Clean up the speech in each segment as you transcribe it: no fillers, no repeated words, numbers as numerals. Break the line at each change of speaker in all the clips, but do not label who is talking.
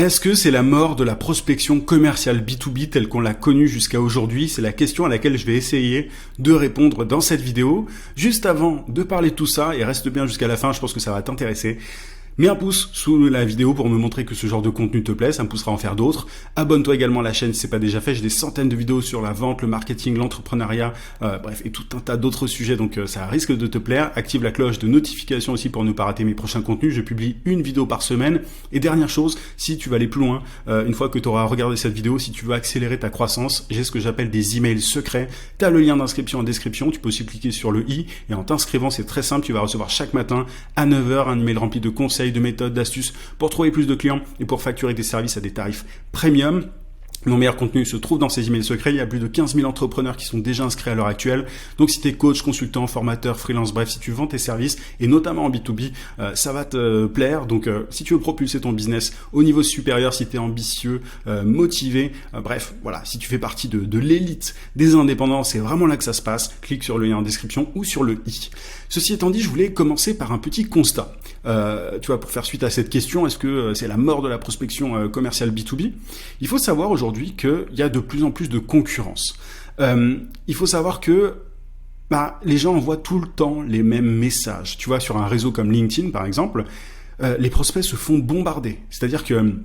Est-ce que c'est la mort de la prospection commerciale B2B telle qu'on l'a connue jusqu'à aujourd'hui? C'est la question à laquelle je vais essayer de répondre dans cette vidéo. Juste avant de parler de tout ça, et reste bien jusqu'à la fin, je pense que ça va t'intéresser. Mets un pouce sous la vidéo pour me montrer que ce genre de contenu te plaît, ça me poussera à en faire d'autres. Abonne-toi également à la chaîne si c'est pas déjà fait, j'ai des centaines de vidéos sur la vente, le marketing, l'entrepreneuriat, bref, et tout un tas d'autres sujets, donc ça risque de te plaire. Active la cloche de notification aussi pour ne pas rater mes prochains contenus, je publie une vidéo par semaine. Et dernière chose, si tu veux aller plus loin, une fois que tu auras regardé cette vidéo, si tu veux accélérer ta croissance, j'ai ce que j'appelle des emails secrets. Tu as le lien d'inscription en description, tu peux aussi cliquer sur le i, et en t'inscrivant, c'est très simple, tu vas recevoir chaque matin à 9h un email rempli de conseils, de méthodes, d'astuces pour trouver plus de clients et pour facturer des services à des tarifs premium. Mon meilleur contenu se trouve dans ces emails secrets. Il y a plus de 15 000 entrepreneurs qui sont déjà inscrits à l'heure actuelle. Donc si tu es coach, consultant, formateur, freelance, bref, si tu vends tes services, et notamment en B2B, ça va te plaire. Donc si tu veux propulser ton business au niveau supérieur, si tu es ambitieux, motivé, bref, voilà, si tu fais partie de l'élite des indépendants, c'est vraiment là que ça se passe. Clique sur le lien en description ou sur le i. Ceci étant dit, je voulais commencer par un petit constat. Tu vois, pour faire suite à cette question, est-ce que c'est la mort de la prospection commerciale B2B? Il faut savoir aujourd'hui qu'il y a de plus en plus de concurrence. Il faut savoir que les gens envoient tout le temps les mêmes messages. Tu vois, sur un réseau comme LinkedIn, par exemple, les prospects se font bombarder. C'est-à-dire que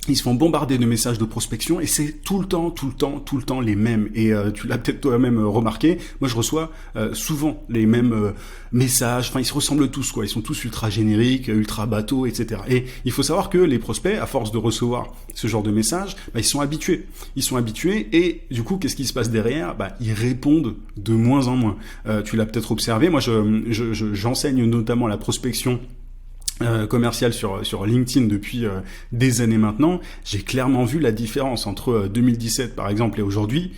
ils se font bombarder de messages de prospection et c'est tout le temps les mêmes. Et tu l'as peut-être toi-même remarqué, moi je reçois souvent les mêmes messages, enfin ils se ressemblent tous, quoi. Ils sont tous ultra génériques, ultra bateaux, etc. Et il faut savoir que les prospects, à force de recevoir ce genre de messages, ils sont habitués. Ils sont habitués et du coup, qu'est-ce qui se passe derrière? Ils répondent de moins en moins. Tu l'as peut-être observé, moi j'enseigne notamment la prospection commercial sur LinkedIn depuis des années maintenant. J'ai clairement vu la différence entre 2017 par exemple et aujourd'hui.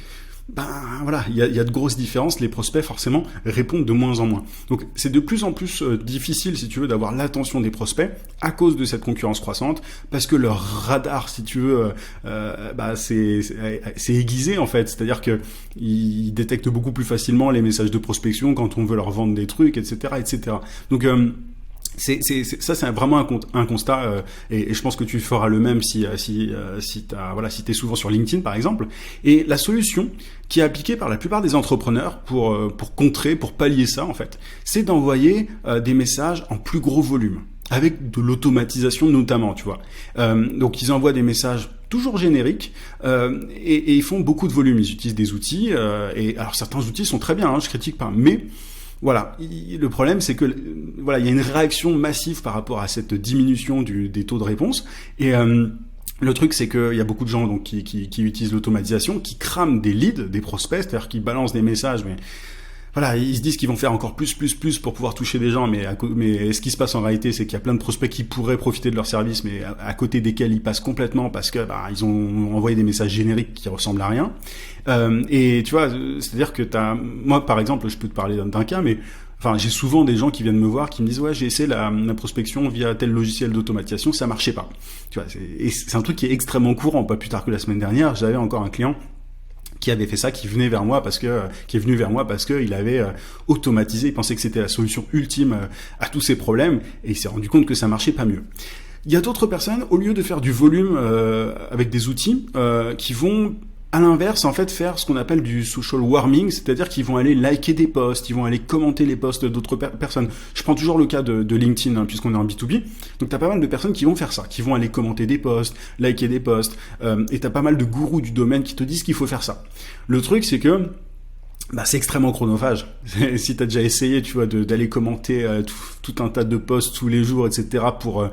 Voilà, il y a de grosses différences. Les prospects forcément répondent de moins en moins. Donc c'est de plus en plus difficile, si tu veux, d'avoir l'attention des prospects à cause de cette concurrence croissante, parce que leur radar, si tu veux, c'est aiguisé en fait. C'est-à-dire que ils détectent beaucoup plus facilement les messages de prospection quand on veut leur vendre des trucs, etc., etc. Donc c'est vraiment un constat et je pense que tu feras le même si t'es souvent sur LinkedIn par exemple. Et la solution qui est appliquée par la plupart des entrepreneurs pour pallier ça en fait, c'est d'envoyer des messages en plus gros volume avec de l'automatisation notamment, tu vois. Donc ils envoient des messages toujours génériques et ils font beaucoup de volume. Ils utilisent des outils et alors certains outils sont très bien, je critique pas, mais voilà, le problème c'est que il y a une réaction massive par rapport à cette diminution des taux de réponse et le truc c'est qu'il y a beaucoup de gens donc qui utilisent l'automatisation, qui crament des leads, des prospects, c'est-à-dire qui balancent des messages, mais voilà, ils se disent qu'ils vont faire encore plus pour pouvoir toucher des gens, mais ce qui se passe en réalité, c'est qu'il y a plein de prospects qui pourraient profiter de leur service, mais à côté desquels ils passent complètement parce que ils ont envoyé des messages génériques qui ressemblent à rien. Et tu vois, c'est-à-dire que moi par exemple, je peux te parler d'un cas, mais enfin, j'ai souvent des gens qui viennent me voir qui me disent ouais, j'ai essayé la prospection via tel logiciel d'automatisation, ça marchait pas. Tu vois, c'est un truc qui est extrêmement courant. Pas plus tard que la semaine dernière, j'avais encore un client qui avait fait ça, qui est venu vers moi parce que il avait automatisé, il pensait que c'était la solution ultime à tous ses problèmes et il s'est rendu compte que ça marchait pas mieux. Il y a d'autres personnes, au lieu de faire du volume avec des outils, qui vont à l'inverse, en fait, faire ce qu'on appelle du social warming, c'est-à-dire qu'ils vont aller liker des posts, ils vont aller commenter les posts d'autres personnes. Je prends toujours le cas de LinkedIn, puisqu'on est en B2B. Donc, t'as pas mal de personnes qui vont faire ça, qui vont aller commenter des posts, liker des posts, et t'as pas mal de gourous du domaine qui te disent qu'il faut faire ça. Le truc, c'est que c'est extrêmement chronophage. Si t'as déjà essayé, tu vois, d'aller commenter tout un tas de posts tous les jours, etc., pour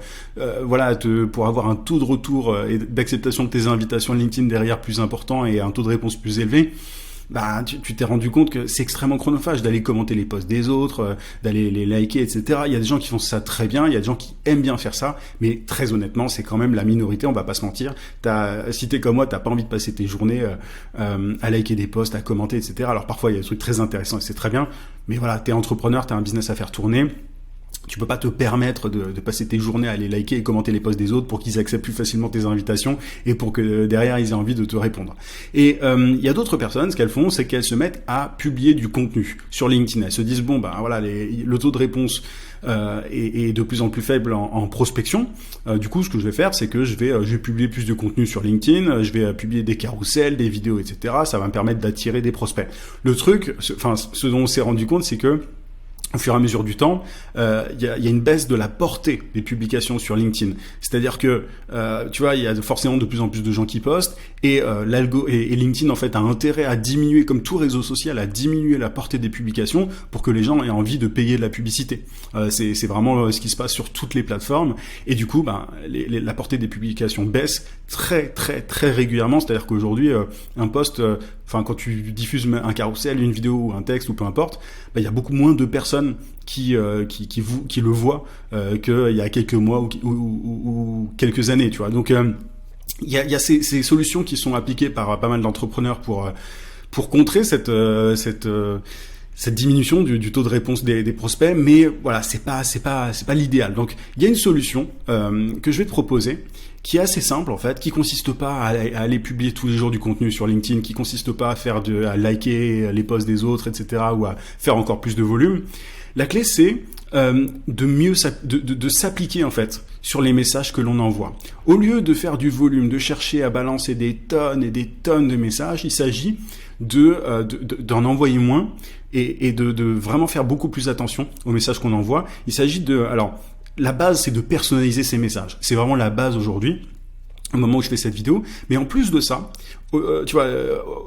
avoir un taux de retour et d'acceptation de tes invitations LinkedIn derrière plus important et un taux de réponse plus élevé, tu t'es rendu compte que c'est extrêmement chronophage d'aller commenter les posts des autres, d'aller les liker, etc. Il y a des gens qui font ça très bien, il y a des gens qui aiment bien faire ça, mais très honnêtement, c'est quand même la minorité, on va pas se mentir. Si t'es comme moi, t'as pas envie de passer tes journées à liker des posts, à commenter, etc. Alors parfois, il y a des trucs très intéressants et c'est très bien, mais voilà, t'es entrepreneur, t'as un business à faire tourner. Tu peux pas te permettre de passer tes journées à aller liker et commenter les posts des autres pour qu'ils acceptent plus facilement tes invitations et pour que derrière ils aient envie de te répondre. Et il y a d'autres personnes, ce qu'elles font, c'est qu'elles se mettent à publier du contenu sur LinkedIn. Elles se disent bon ben voilà, le taux de réponse est de plus en plus faible en prospection. Du coup, ce que je vais faire, c'est que je vais publier plus de contenu sur LinkedIn, je vais publier des carousels, des vidéos, etc. Ça va me permettre d'attirer des prospects. Le truc, ce dont on s'est rendu compte, c'est que au fur et à mesure du temps, il y a une baisse de la portée des publications sur LinkedIn. C'est-à-dire que, tu vois, il y a forcément de plus en plus de gens qui postent et LinkedIn en fait a intérêt à diminuer, comme tout réseau social, à diminuer la portée des publications pour que les gens aient envie de payer de la publicité. C'est vraiment ce qui se passe sur toutes les plateformes et du coup, la portée des publications baisse très très très régulièrement. C'est-à-dire qu'aujourd'hui, un post, quand tu diffuses un carrousel, une vidéo ou un texte ou peu importe, il y a beaucoup moins de personnes qui le voient qu'il y a quelques mois ou quelques années, tu vois. Donc il y a ces solutions qui sont appliquées par pas mal d'entrepreneurs pour contrer cette diminution du taux de réponse des prospects, mais voilà, c'est pas l'idéal. Donc il y a une solution que je vais te proposer qui est assez simple en fait, qui consiste pas à aller publier tous les jours du contenu sur LinkedIn, qui consiste pas à liker les posts des autres, etc., ou à faire encore plus de volume. La clé, c'est de s'appliquer en fait sur les messages que l'on envoie. Au lieu de faire du volume, de chercher à balancer des tonnes et des tonnes de messages, il s'agit d'en envoyer moins et de vraiment faire beaucoup plus attention aux messages qu'on envoie. Il s'agit la base, c'est de personnaliser ces messages. C'est vraiment la base aujourd'hui, au moment où je fais cette vidéo. Mais en plus de ça, tu vois,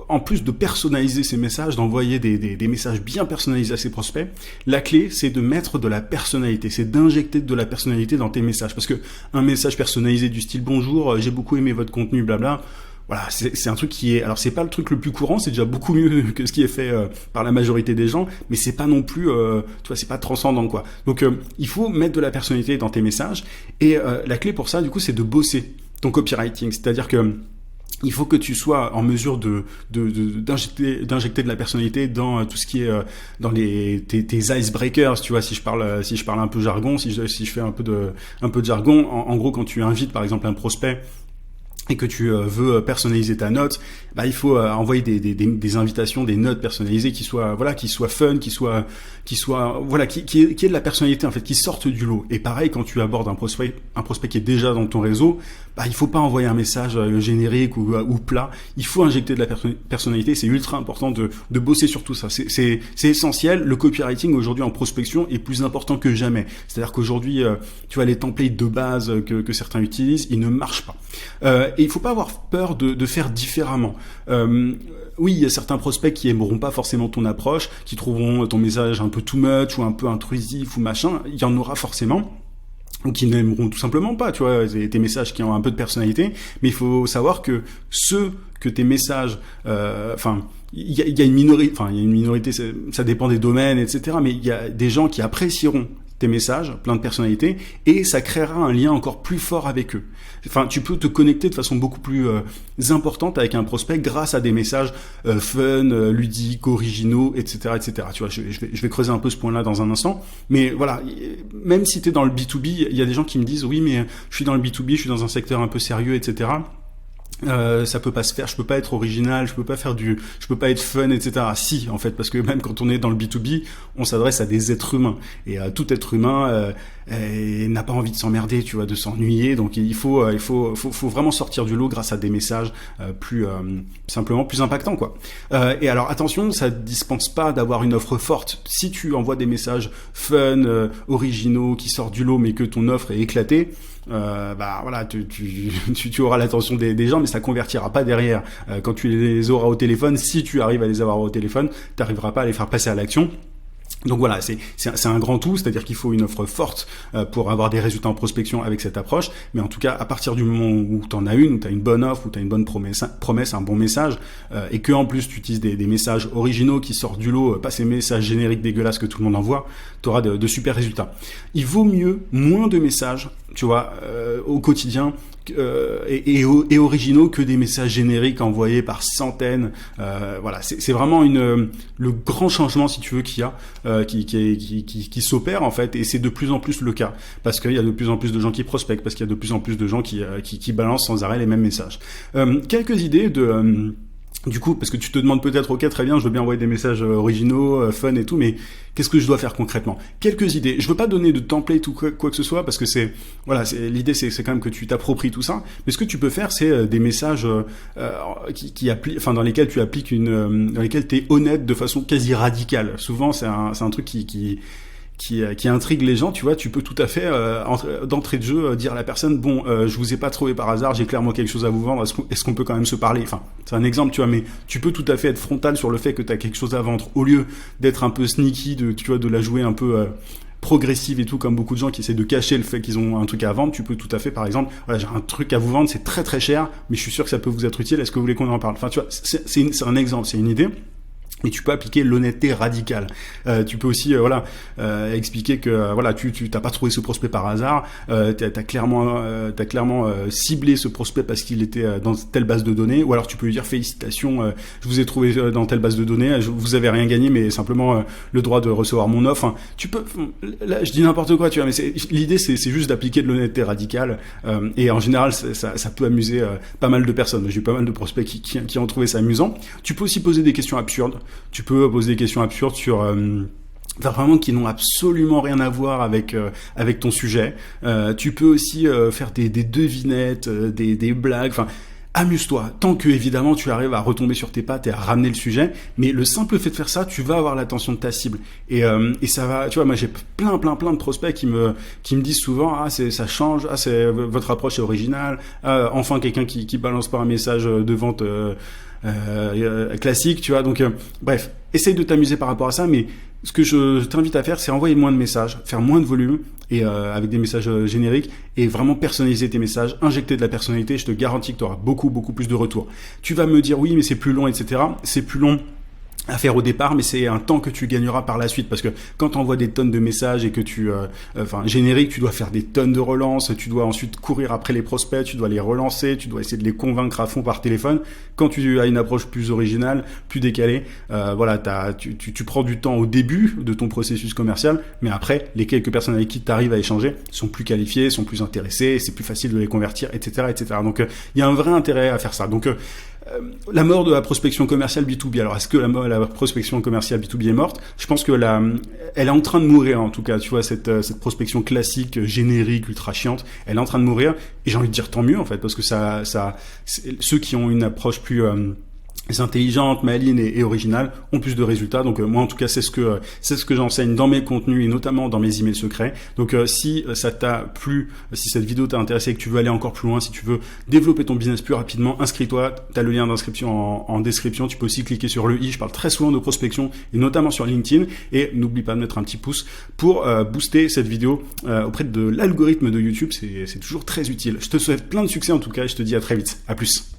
en plus de personnaliser ces messages, d'envoyer des messages bien personnalisés à ses prospects, la clé, c'est de mettre de la personnalité, c'est d'injecter de la personnalité dans tes messages. Parce que un message personnalisé du style « Bonjour, j'ai beaucoup aimé votre contenu, blabla », voilà, c'est un truc qui est... Alors, c'est pas le truc le plus courant, c'est déjà beaucoup mieux que ce qui est fait par la majorité des gens, mais c'est pas non plus... tu vois, c'est pas transcendant, quoi. Donc, il faut mettre de la personnalité dans tes messages. Et la clé pour ça, du coup, c'est de bosser ton copywriting. C'est-à-dire que il faut que tu sois en mesure d'injecter de la personnalité dans tout ce qui est dans tes icebreakers, tu vois, si je parle un peu jargon, si je fais un peu de jargon, en gros, quand tu invites par exemple un prospect et que tu veux personnaliser ta note, il faut envoyer des invitations, des notes personnalisées qui soient fun, qui aient de la personnalité en fait, qui sortent du lot. Et pareil, quand tu abordes un prospect qui est déjà dans ton réseau, il faut pas envoyer un message générique ou plat. Il faut injecter de la personnalité. C'est ultra important de bosser sur tout ça. C'est essentiel. Le copywriting aujourd'hui en prospection est plus important que jamais. C'est-à-dire qu'aujourd'hui, tu vois, les templates de base que certains utilisent, ils ne marchent pas. Et il faut pas avoir peur de faire différemment. Oui, il y a certains prospects qui aimeront pas forcément ton approche, qui trouveront ton message un peu too much ou un peu intrusif ou machin. Il y en aura forcément. Ou qui n'aimeront tout simplement pas, tu vois, tes messages qui ont un peu de personnalité. Mais il faut savoir que tes messages, il y a une minorité, ça dépend des domaines, etc. Mais il y a des gens qui apprécieront tes messages, plein de personnalités, et ça créera un lien encore plus fort avec eux. Enfin, tu peux te connecter de façon beaucoup plus importante avec un prospect grâce à des messages fun, ludiques, originaux, etc., etc. Tu vois, je vais creuser un peu ce point-là dans un instant, mais voilà, même si tu es dans le B2B, il y a des gens qui me disent oui, mais je suis dans le B2B, je suis dans un secteur un peu sérieux, etc. Ça peut pas se faire, je peux pas être original, je peux pas être fun, etc. Si, en fait, parce que même quand on est dans le B2B, on s'adresse à des êtres humains. Et tout être humain n'a pas envie de s'emmerder, tu vois, de s'ennuyer. Donc il faut vraiment sortir du lot grâce à des messages simplement plus impactants, quoi. Et alors attention, ça dispense pas d'avoir une offre forte. Si tu envoies des messages fun, originaux, qui sortent du lot, mais que ton offre est éclatée, voilà, tu auras l'attention des gens, mais ça convertira pas derrière. Quand tu les auras au téléphone, si tu arrives à les avoir au téléphone, t'arriveras pas à les faire passer à l'action. Donc voilà, c'est un grand tout, c'est-à-dire qu'il faut une offre forte pour avoir des résultats en prospection avec cette approche, mais en tout cas, à partir du moment où tu en as une, où tu as une bonne offre, où tu as une bonne promesse, un bon message, et que en plus tu utilises des messages originaux qui sortent du lot, pas ces messages génériques dégueulasses que tout le monde envoie, tu auras de super résultats. Il vaut mieux moins de messages, tu vois, au quotidien et originaux que des messages génériques envoyés par centaines. Voilà, c'est vraiment le grand changement, si tu veux, qu'il y a, qui s'opère en fait, et c'est de plus en plus le cas parce qu'il y a de plus en plus de gens qui prospectent, parce qu'il y a de plus en plus de gens qui balancent sans arrêt les mêmes messages. Quelques idées du coup, parce que tu te demandes peut-être, ok, très bien, je veux bien envoyer des messages originaux, fun et tout, mais qu'est-ce que je dois faire concrètement? Quelques idées. Je veux pas donner de template ou quoi que ce soit, parce que l'idée, c'est quand même que tu t'appropries tout ça. Mais ce que tu peux faire, c'est des messages dans lesquels tu appliques dans lesquels t'es honnête de façon quasi radicale. Souvent, c'est un truc qui intrigue les gens, tu vois. Tu peux tout à fait d'entrée de jeu dire à la personne, bon, je vous ai pas trouvé par hasard, j'ai clairement quelque chose à vous vendre, est-ce qu'on peut quand même se parler? Enfin, c'est un exemple, tu vois, mais tu peux tout à fait être frontal sur le fait que tu as quelque chose à vendre, au lieu d'être un peu sneaky, de la jouer un peu progressive et tout, comme beaucoup de gens qui essaient de cacher le fait qu'ils ont un truc à vendre. Tu peux tout à fait, par exemple, voilà, j'ai un truc à vous vendre, c'est très très cher, mais je suis sûr que ça peut vous être utile, est-ce que vous voulez qu'on en parle? Enfin, tu vois, c'est un exemple, c'est une idée. Mais tu peux appliquer l'honnêteté radicale. Tu peux aussi expliquer que tu t'as pas trouvé ce prospect par hasard. T'as clairement ciblé ce prospect parce qu'il était dans telle base de données. Ou alors tu peux lui dire félicitations, je vous ai trouvé dans telle base de données. Vous avez rien gagné, mais simplement le droit de recevoir mon offre. Enfin, tu peux. Là, je dis n'importe quoi, tu vois. Mais l'idée, c'est juste d'appliquer de l'honnêteté radicale. Et en général, ça peut amuser pas mal de personnes. J'ai eu pas mal de prospects qui ont trouvé ça amusant. Tu peux aussi poser des questions absurdes. Tu peux poser des questions absurdes sur vraiment qui n'ont absolument rien à voir avec ton sujet. Tu peux aussi faire des devinettes, des blagues. Enfin, amuse-toi. Tant que évidemment tu arrives à retomber sur tes pattes et à ramener le sujet. Mais le simple fait de faire ça, tu vas avoir l'attention de ta cible. Et ça va. Tu vois, moi j'ai plein de prospects qui me disent souvent, ça change. Votre approche est originale. Enfin quelqu'un qui balance pas un message de vente. Classique, tu vois. Donc bref, essaye de t'amuser par rapport à ça, mais ce que je t'invite à faire, c'est envoyer moins de messages, faire moins de volume et avec des messages génériques, et vraiment personnaliser tes messages, injecter de la personnalité. Je te garantis que tu auras beaucoup plus de retours. Tu vas me dire oui, mais c'est plus long, etc. C'est plus long à faire au départ, mais c'est un temps que tu gagneras par la suite, parce que quand tu envoies des tonnes de messages et que générique, tu dois faire des tonnes de relances, tu dois ensuite courir après les prospects, tu dois les relancer, tu dois essayer de les convaincre à fond par téléphone. Quand tu as une approche plus originale, plus décalée, tu prends du temps au début de ton processus commercial, mais après, les quelques personnes avec qui tu arrives à échanger sont plus qualifiées, sont plus intéressées, c'est plus facile de les convertir, etc. Donc, il y a un vrai intérêt à faire ça. Donc, la mort de la prospection commerciale B2B. Alors, est-ce que la prospection commerciale B2B est morte? Je pense que elle est en train de mourir, en tout cas. Tu vois, cette prospection classique, générique, ultra chiante, elle est en train de mourir. Et j'ai envie de dire tant mieux, en fait, parce que ceux qui ont une approche plus intelligente, maligne et originale ont plus de résultats. Donc moi en tout cas c'est ce que j'enseigne dans mes contenus et notamment dans mes emails secrets. Donc si ça t'a plu, si cette vidéo t'a intéressé et que tu veux aller encore plus loin, si tu veux développer ton business plus rapidement, inscris-toi, t'as le lien d'inscription en description. Tu peux aussi cliquer sur le i, je parle très souvent de prospection et notamment sur LinkedIn, et n'oublie pas de mettre un petit pouce pour booster cette vidéo auprès de l'algorithme de YouTube. C'est toujours très utile. Je te souhaite plein de succès en tout cas et je te dis à très vite. À plus.